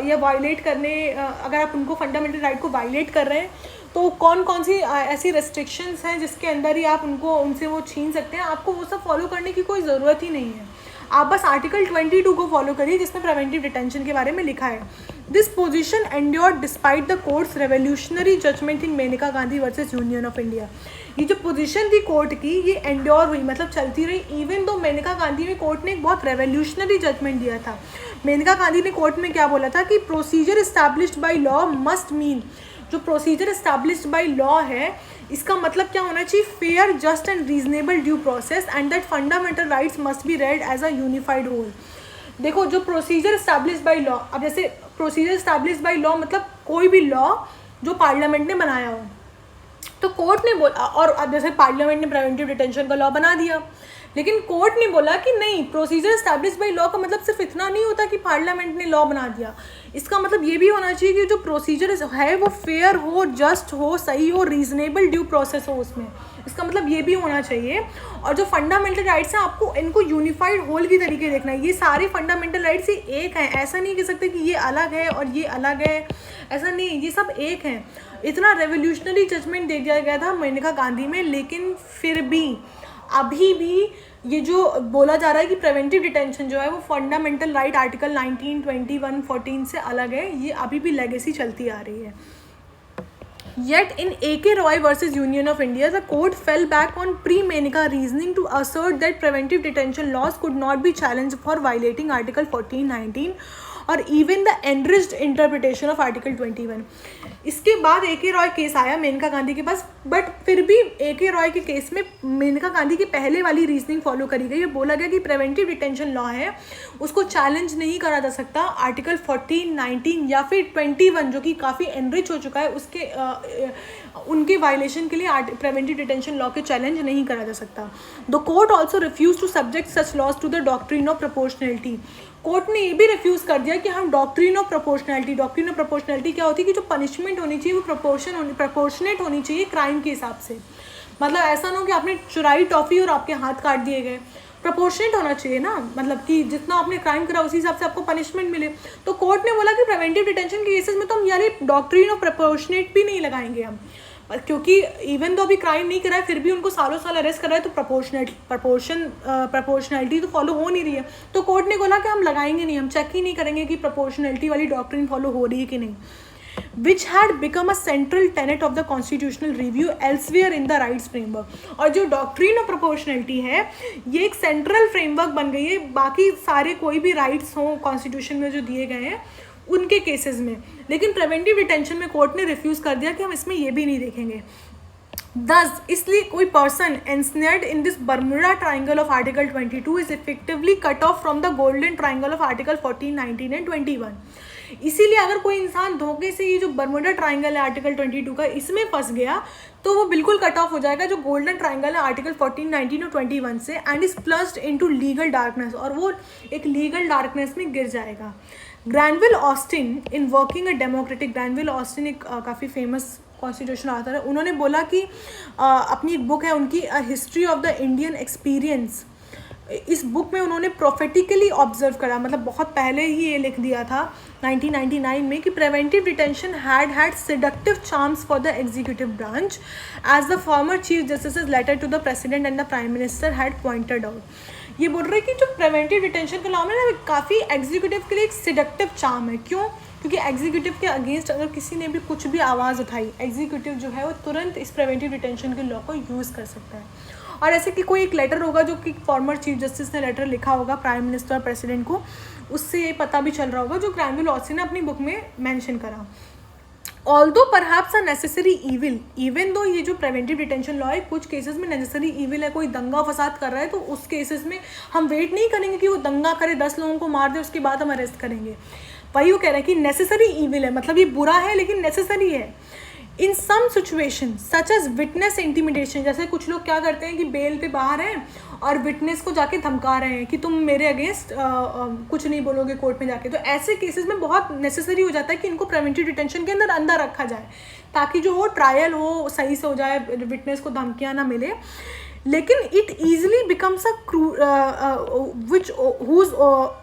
या वायलेट करने, अगर आप उनको फंडामेंटल राइट को वायलेट कर रहे हैं तो कौन कौन सी ऐसी रेस्ट्रिक्शंस हैं जिसके अंदर ही आप उनसे वो छीन सकते हैं। आपको वो सब फॉलो करने की कोई ज़रूरत ही नहीं है, आप बस आर्टिकल 22 को फॉलो करिए जिसमें प्रिवेंटिव डिटेंशन के बारे में लिखा है। This position endured despite the court's revolutionary judgment in Maneka Gandhi versus union of India. ये जो पोजीशन थी कोर्ट की ये एंड्योर हुई, मतलब चलती रही, इवन दो मेनका गांधी में कोर्ट ने एक बहुत रेवोल्यूशनरी जजमेंट दिया था। मेनका गांधी ने कोर्ट में क्या बोला था कि procedure established by law must mean, जो प्रोसीजर इस्टेब्लिश्ड बाय लॉ है इसका मतलब क्या होना चाहिए, fair just and reasonable due process and that fundamental rights must be read as a unified whole. देखो जो प्रोसीजर इस्टेब्लिश्ड बाय लॉ, अब जैसे प्रोसीजर इस्टेब्लिश्ड बाय लॉ मतलब कोई भी लॉ जो पार्लियामेंट ने बनाया हो, तो कोर्ट ने बोला, और अब जैसे पार्लियामेंट ने प्रिवेंटिव डिटेंशन का लॉ बना दिया, लेकिन कोर्ट ने बोला कि नहीं, प्रोसीजर एस्टैब्लिश बाय लॉ का मतलब सिर्फ इतना नहीं होता कि पार्लियामेंट ने लॉ बना दिया, इसका मतलब ये भी होना चाहिए कि जो प्रोसीजर है वो फेयर हो, जस्ट हो, सही हो, रीजनेबल ड्यू प्रोसेस हो उसमें, इसका मतलब ये भी होना चाहिए। और जो फंडामेंटल राइट्स हैं आपको इनको यूनिफाइड होल की तरीके देखना है, ये सारे फंडामेंटल राइट्स ही एक हैं, ऐसा नहीं कह सकते कि ये अलग है और ये अलग है, ऐसा नहीं, ये सब एक हैं। इतना रेवोल्यूशनरी जजमेंट दे दिया गया था मेनका गांधी में, लेकिन फिर भी अभी भी ये जो बोला जा रहा है कि प्रिवेंटिव डिटेंशन जो है वो फंडामेंटल राइट आर्टिकल 19, 21, 14 से अलग है, ये अभी भी लेगेसी चलती आ रही है। Yet in A.K. Roy versus Union of India, the court fell back on pre-Menka reasoning to assert that preventive detention laws could not be challenged for violating Article 14, 19 और even the enriched interpretation of article 21। इसके बाद A.K. Roy case आया मेनका गांधी के पास, but फिर भी A.K. Roy के case में मेनका गांधी की पहले वाली रीजनिंग फॉलो करी गई। ये बोला गया कि प्रिवेंटिव डिटेंशन लॉ है उसको चैलेंज नहीं करा जा सकता, आर्टिकल 14, 19 या फिर 21 जो कि काफ़ी एनरिच हो चुका है उसके उनके वायलेशन के लिए प्रिवेंटिव डिटेंशन लॉ के चैलेंज नहीं करा जा सकता। The court also refuse to subject such laws to the doctrine of proportionality. Court ने ये भी रिफ्यूज़ कर दिया कि हम डॉक्ट्रिन ऑफ प्रोपोर्शनलिटी क्या होती है कि जो पनिशमेंट होनी चाहिए वो प्रोपोर्शनेट होनी चाहिए क्राइम के हिसाब से। मतलब ऐसा ना हो कि आपने चुराई टॉफ़ी और आपके हाथ काट दिए गए, प्रोपोर्शनेट होना चाहिए ना, मतलब कि जितना आपने क्राइम करा उसी हिसाब से आपको पनिशमेंट मिले। तो कोर्ट ने बोला कि प्रिवेंटिव डिटेंशन के केसेस में तो हम यार डॉक्ट्रिन ऑफ प्रोपोर्शनेट भी नहीं लगाएंगे हम, क्योंकि इवन तो अभी क्राइम नहीं करा है फिर भी उनको सालों साल अरेस्ट करा है, तो प्रोपोर्शनलिटी तो फॉलो हो नहीं रही है। तो कोर्ट ने बोला कि हम लगाएंगे नहीं, हम चेक ही नहीं करेंगे कि प्रोपोर्शनलिटी वाली डॉक्ट्रिन फॉलो हो रही है कि नहीं, which had become a central tenet of the constitutional review elsewhere in the rights framework। और जो डॉक्ट्रिन ऑफ प्रोपोर्शनलिटी है ये एक सेंट्रल फ्रेमवर्क बन गई है बाकी सारे कोई भी राइट्स हों कॉन्स्टिट्यूशन में जो दिए गए हैं उनके केसेस में, लेकिन प्रिवेंटिव डिटेंशन में कोर्ट ने रिफ्यूज़ कर दिया कि हम इसमें ये भी नहीं देखेंगे। Thus, इसलिए कोई person ensnared in this Bermuda Triangle of Article 22 is effectively cut off from the Golden Triangle of Article 14, 19 and 21। इसीलिए अगर कोई इंसान धोखे से ये जो बर्मुडा ट्राइंगल है आर्टिकल 22 का इसमें फंस गया तो वो बिल्कुल कट ऑफ हो जाएगा जो गोल्डन ट्राइंगल है आर्टिकल 14, 19 और 21 से, and is plussed into legal darkness, और वो एक लीगल डार्कनेस में गिर जाएगा। Granville Austin in working a democratic, Granville Austin एक काफ़ी फेमस कॉन्स्टिट्यूशन ऑथर है, उन्होंने बोला कि अपनी एक बुक है उनकी history of the Indian experience, इस बुक में उन्होंने प्रोफेटिकली ऑब्जर्व करा, मतलब बहुत पहले ही ये लिख दिया था 1999 में कि preventive detention had seductive charms for the executive branch as the former chief justice letter to the president and the prime minister had pointed out. ये बोल रहे कि जो प्रिवेंटिव डिटेंशन का लॉ है ना काफ़ी एग्जीक्यूटिव के लिए एक सेडक्टिव चार्म है। क्यों? क्योंकि एग्जीक्यूटिव के अगेंस्ट अगर किसी ने भी कुछ भी आवाज़ उठाई, एग्जीक्यूटिव जो है वो तुरंत इस प्रिवेंटिव डिटेंशन के लॉ को यूज़ कर सकता है। और ऐसे कि कोई एक लेटर होगा जो कि फॉर्मर चीफ जस्टिस ने लेटर लिखा होगा प्राइम मिनिस्टर और प्रेसिडेंट को, उससे ये पता भी चल रहा होगा जो ग्रैनविल ऑस्टिन ने अपनी बुक में मेंशन करा। Although perhaps a necessary evil, even though ये जो प्रिवेंटिव डिटेंशन लॉ है कुछ केसेस में नेसेसरी ईविल है, कोई दंगा फसाद कर रहा है तो उस केसेस में हम वेट नहीं करेंगे कि वो दंगा करे 10 लोगों को मार दे उसके बाद हम अरेस्ट करेंगे। वही वो कह रहे हैं कि नेसेसरी ईविल है, मतलब ये बुरा है लेकिन नेसेसरी है। In some situation such as witness intimidation, जैसे कुछ लोग क्या करते हैं कि बेल पे बाहर हैं और विटनेस को जाके धमका रहे हैं कि तुम मेरे अगेंस्ट कुछ नहीं बोलोगे कोर्ट में जाके, तो ऐसे केसेस में बहुत नेसेसरी हो जाता है कि इनको प्रिवेंटिव डिटेंशन के अंदर रखा जाए ताकि जो हो ट्रायल हो सही से हो जाए, विटनेस को धमकियाँ ना मिले। लेकिन it easily becomes which whose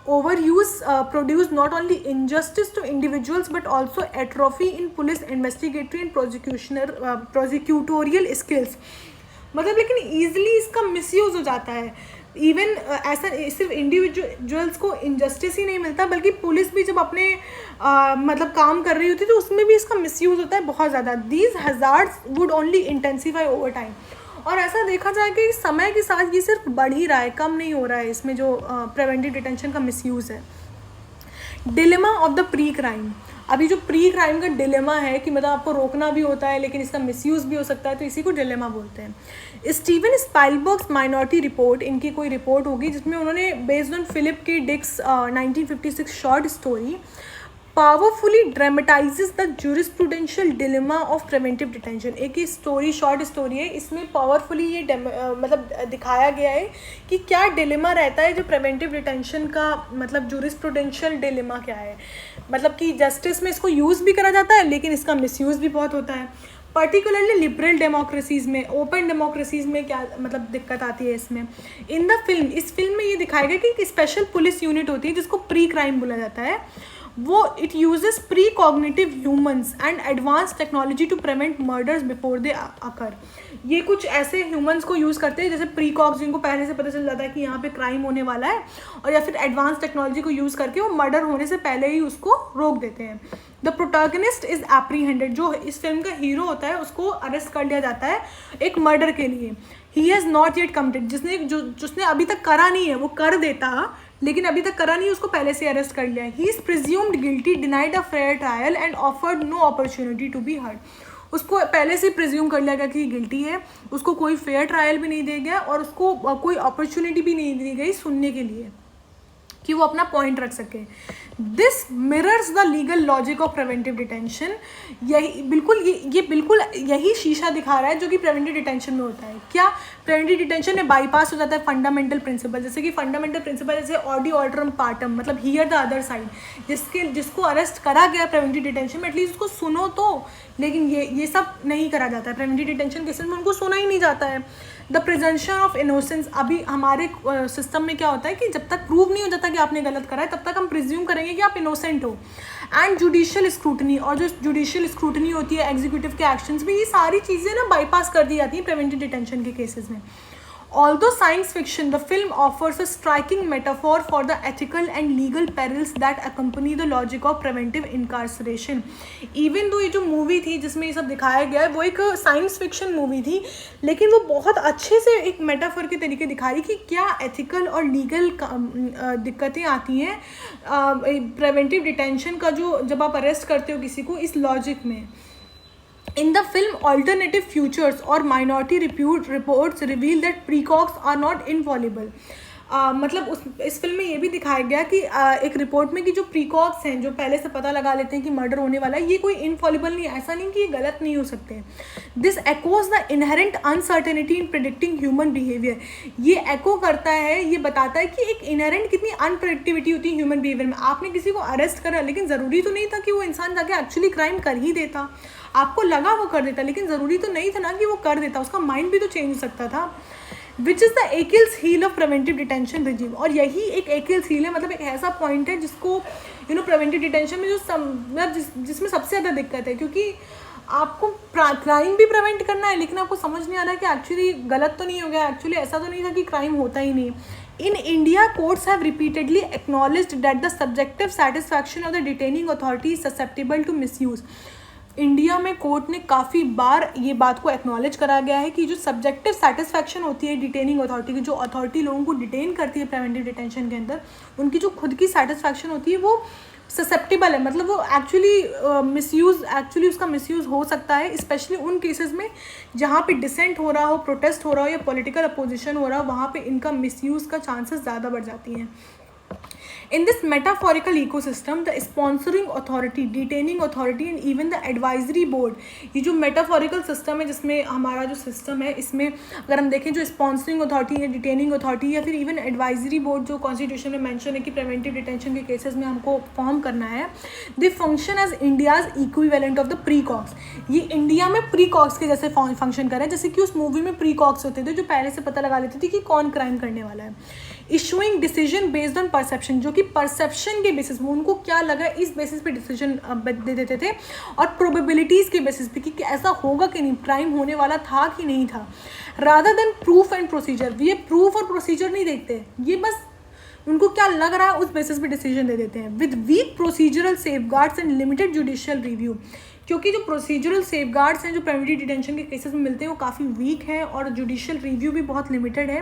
overuse produce not only injustice to individuals but also atrophy in police investigatory and prosecutorial skills। मतलब लेकिन ईजिली इसका मिसयूज़ हो जाता है। इवन ऐसा सिर्फ इंडिविजुअल्स को इंजस्टिस ही नहीं मिलता बल्कि पुलिस भी जब अपने मतलब काम कर रही होती है तो उसमें भी इसका मिसयूज़ होता है बहुत ज़्यादा। These hazards would only intensify over time, और ऐसा देखा जाए कि समय के साथ ये सिर्फ बढ़ ही रहा है, कम नहीं हो रहा है इसमें जो प्रिवेंटिव डिटेंशन का मिसयूज़ है। Dilemma of the pre crime, अभी जो प्री क्राइम का डिलेमा है कि मतलब आपको रोकना भी होता है लेकिन इसका मिसयूज़ भी हो सकता है, तो इसी को डिलेमा बोलते हैं। स्टीवन स्पाइलबर्ग्स माइनॉरिटी रिपोर्ट, इनकी कोई रिपोर्ट होगी जिसमें उन्होंने based on Philip K Dick's 1956 short story powerfully dramatises the jurisprudential dilemma of preventive detention. एक ही स्टोरी, शॉर्ट स्टोरी है, इसमें पावरफुली ये मतलब दिखाया गया है कि क्या डिलेमा रहता है जो प्रिवेंटिव डिटेंशन का, मतलब जूरिस्प्रूडेंशियल डिलेमा क्या है, मतलब कि जस्टिस में इसको यूज़ भी करा जाता है लेकिन इसका मिसयूज़ भी बहुत होता है। पर्टिकुलरली लिबरल डेमोक्रेसीज़ में, ओपन डेमोक्रेसीज़ में क्या मतलब दिक्कत आती है इसमें। इन द फिल्म, इस फिल्म में ये दिखाया गया कि एक स्पेशल पुलिस यूनिट होती है जिसको प्री क्राइम बोला जाता है। वो it uses pre cognitive humans and advance technology to prevent murders before they occur. ये कुछ ऐसे ह्यूमंस को यूज़ करते हैं जैसे प्री कॉग्स, जिनको पहले से पता चल जाता है कि यहाँ पे क्राइम होने वाला है, और या फिर एडवांस टेक्नोलॉजी को यूज़ करके वो मर्डर होने से पहले ही उसको रोक देते हैं। द प्रोटैगनिस्ट इज एप्रीहेंडेड, जो इस फिल्म का हीरो होता है उसको अरेस्ट कर लिया जाता है एक मर्डर के लिए। He has not yet committed, जिसने अभी तक करा नहीं है वो कर देता, लेकिन अभी तक करा नहीं, उसको पहले से अरेस्ट कर लिया है। He is presumed guilty, denied a fair trial and offered no opportunity to be heard. उसको पहले से प्रिज्यूम कर लिया गया कि गिल्टी है, उसको कोई फेयर ट्रायल भी नहीं दिया गया और उसको कोई अपॉर्चुनिटी भी नहीं दी गई सुनने के लिए कि वो अपना पॉइंट रख सके। This mirrors the legal logic of preventive detention. यही बिल्कुल यही शीशा दिखा रहा है जो कि प्रिवेंटिव डिटेंशन में होता है। क्या प्रिवेंटिव डिटेंशन में बाईपास हो जाता है फंडामेंटल प्रिंसिपल, जैसे कि फंडामेंटल प्रिंसिपल जैसे ऑडी ऑर्डरम पार्टम, मतलब हियर द अदर साइड, जिसको अरेस्ट करा गया प्रिवेंटिव डिटेंशन में एटलीस्ट उसको सुनो तो, लेकिन ये सब नहीं करा जाता है। प्रिवेंटिव डिटेंशन केसेस में उनको सुना ही नहीं जाता है। द प्रिजम्पशन ऑफ इनोसेंस, अभी हमारे सिस्टम में क्या होता है कि जब तक प्रूव नहीं हो जाता कि आपने गलत करा है तब तक हम प्रिज्यूम करेंगे कि आप इनोसेंट हो। एंड जुडिशियल स्क्रूटनी, और जो जुडिशियल स्क्रूटनी होती है एग्जीक्यूटिव के एक्शंस में, ये सारी चीज़ें ना बाईपास कर दी जाती हैं प्रिवेंटिव डिटेंशन के केसेस में। Although science fiction, the film offers a striking metaphor for the ethical and legal perils that accompany the logic of preventive incarceration. Even though ये जो मूवी थी जिसमें ये सब दिखाया गया है वो एक साइंस फिक्शन मूवी थी, लेकिन वो बहुत अच्छे से एक मेटाफर के तरीके दिखा रही कि क्या एथिकल और लीगल दिक्कतें आती हैं प्रिवेंटिव डिटेंशन का, जो जब आप अरेस्ट करते हो किसी को इस लॉजिक में। In the film, alternative futures or minority reports reveal that precogs are not infallible. मतलब इस फिल्म में ये भी दिखाया गया कि एक रिपोर्ट में कि जो प्रीकॉक्स हैं, जो पहले से पता लगा लेते हैं कि मर्डर होने वाला है, ये कोई इनफॉलिबल नहीं है, ऐसा नहीं कि ये गलत नहीं हो सकते। This echoes the inherent uncertainty in predicting human behaviour. ये एको करता है, ये बताता है कि एक इनहेरेंट कितनी अनप्रेडिक्टिविटी होती है ह्यूमन बिहेवियर में। आपने किसी को अरेस्ट करा, लेकिन ज़रूरी तो नहीं था कि वो इंसान जाके एक्चुअली क्राइम कर ही देता। आपको लगा वो कर देता, लेकिन ज़रूरी तो नहीं था ना कि वो कर देता, उसका माइंड भी तो चेंज हो सकता था। Which is the Achilles heel of preventive detention regime. और यही एक एकिल्स हील है, मतलब एक ऐसा पॉइंट है जिसको प्रिवेंटिव डिटेंशन में जिसमें सबसे ज़्यादा दिक्कत है, क्योंकि आपको क्राइम भी प्रिवेंट करना है, लेकिन आपको समझ नहीं आ रहा है कि एक्चुअली गलत तो नहीं हो गया, एक्चुअली ऐसा तो नहीं था कि क्राइम होता ही नहीं। In India, courts have repeatedly acknowledged that the subjective satisfaction of the detaining authority is susceptible to misuse. India में कोर्ट ने काफ़ी बार ये बात को एक्नॉलेज करा गया है कि जो सब्जेक्टिव सेटिस्फैक्शन होती है डिटेनिंग अथॉरिटी की, जो अथॉरिटी लोगों को डिटेन करती है प्रिवेंटिव डिटेंशन के अंदर, उनकी जो खुद की सेटिस्फैक्शन होती है वो ससेप्टिबल है, मतलब वो एक्चुअली उसका मिसयूज़ हो सकता है, स्पेशली उन केसेस में जहाँ पे डिसेंट हो रहा हो, प्रोटेस्ट हो रहा हो या पॉलिटिकल अपोजिशन हो रहा हो, वहाँ पे इनका मिसयूज़ का चांसेस ज़्यादा बढ़ जाती हैं। In this metaphorical ecosystem, the sponsoring authority, detaining authority and even the advisory board, ये जो metaphorical system है जिसमें हमारा जो system है, इसमें अगर हम देखें जो sponsoring authority है, detaining authority या फिर even advisory board जो constitution में mention है कि preventive detention के cases में हमको form करना है, they function as India's equivalent of the precogs. ये इंडिया में precogs के जैसे function कर रहे हैं, जैसे कि उस मूवी में precogs होते थे जो पहले से पता लगा लेते थे कि कौन क्राइम करने वाला है। Issuing decision based on perception, जो कि परसेप्शन के बेसिस में उनको क्या लगा इस बेसिस पे डिसीजन दे देते थे, और प्रोबेबिलिटीज़ के बेसिस पे कि ऐसा होगा कि नहीं, क्राइम होने वाला था कि नहीं था, rather than proof and procedure. ये प्रूफ और प्रोसीजर नहीं देखते, ये बस उनको क्या लग रहा है उस बेसिस पे डिसीजन दे देते हैं। With weak procedural safeguards and limited judicial review, क्योंकि जो प्रोसीजरल सेफगार्ड्स हैं जो प्रिवेंटिव डिटेंशन के केसेस में मिलते हैं वो काफ़ी वीक हैं और जुडिशियल रिव्यू भी बहुत लिमिटेड है.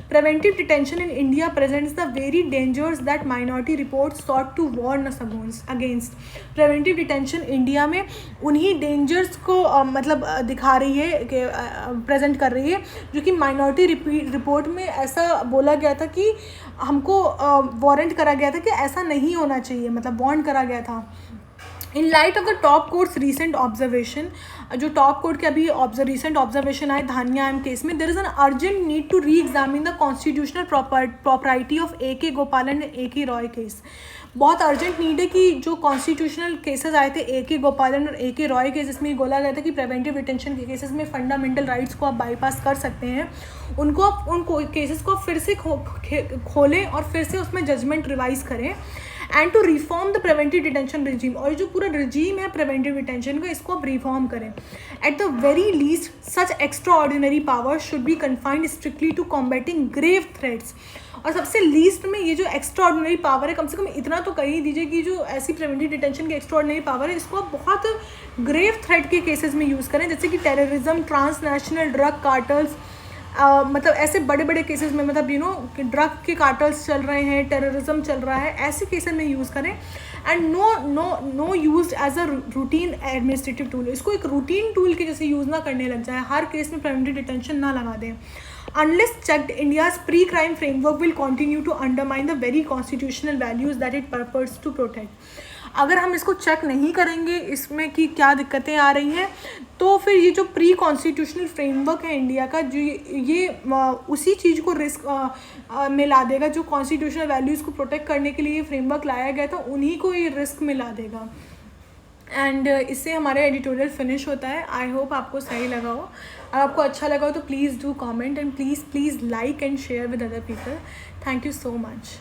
Preventive detention in India presents the very dangers that minority reports sought to warn us against. Preventive detention India में उन्हीं डेंजर्स को दिखा रही है कि प्रेजेंट कर रही है जो कि माइनॉरिटी रिपोर्ट में ऐसा बोला गया था कि हमको वारंट करा गया था कि ऐसा नहीं होना चाहिए, मतलब वार्न करा गया था. In light of the top court's recent observation, जो टॉप कोर्ट के अभी रीसेंट ऑब्जर्वेशन आए धानिया एम केस में, there is an urgent need to reexamine the constitutional property of A.K. Gopalan and A.K. Roy case. बहुत urgent need है कि जो constitutional cases आए थे A.K. गोपालन और A.K. रॉय केस, जिसमें बोला गया था कि प्रिवेंटिव डिटेंशन के केसेस में फंडामेंटल राइट्स को आप बाईपास कर सकते हैं, उनको आप उन केसेस को फिर से खोलें और फिर से उसमें जजमेंट रिवाइज करें and to reform the preventive detention regime. और जो पूरा रिजीम है प्रिवेंटिव डिटेंशन का, इसको आप रिफॉर्म करें. At the very least such extraordinary power should be confined strictly to combating grave threats. और सबसे लीस्ट में ये जो एक्स्ट्रा ऑर्डिनरी पावर है, कम से कम इतना तो कह ही दीजिए कि जो ऐसी प्रिवेंटिव डिटेंशन की एक्स्ट्रा ऑर्डिनरी पावर है, इसको आप बहुत ग्रेव थ्रेट के केसेस में यूज़ करें, जैसे कि टेररिज्म, ट्रांसनेशनल ड्रग कार्टल्स, ऐसे बड़े बड़े केसेस में, कि ड्रग के कार्टल्स चल रहे हैं, टेररिज्म चल रहा है, ऐसे केसेस में यूज़ करें. And no use as a routine administrative tool. इसको एक रूटीन टूल के जैसे यूज़ ना करने लग जाए, हर केस में प्रिवेंटिव डिटेंशन ना लगा दें. Unless checked, India's pre-crime framework will continue to undermine the very constitutional values that it purports to protect. अगर हम इसको चेक नहीं करेंगे इसमें कि क्या दिक्कतें आ रही हैं, तो फिर ये जो प्री कॉन्स्टिट्यूशनल फ्रेमवर्क है इंडिया का, जो ये उसी चीज़ को रिस्क में ला देगा. जो कॉन्स्टिट्यूशनल वैल्यूज़ को प्रोटेक्ट करने के लिए ये फ्रेमवर्क लाया गया था, उन्हीं को ये रिस्क में ला देगा. एंड इससे हमारा एडिटोरियल फिनिश होता है. आई होप आपको सही लगा हो. अगर आपको अच्छा लगा हो तो please do comment and please like and share with other people. Thank you so much.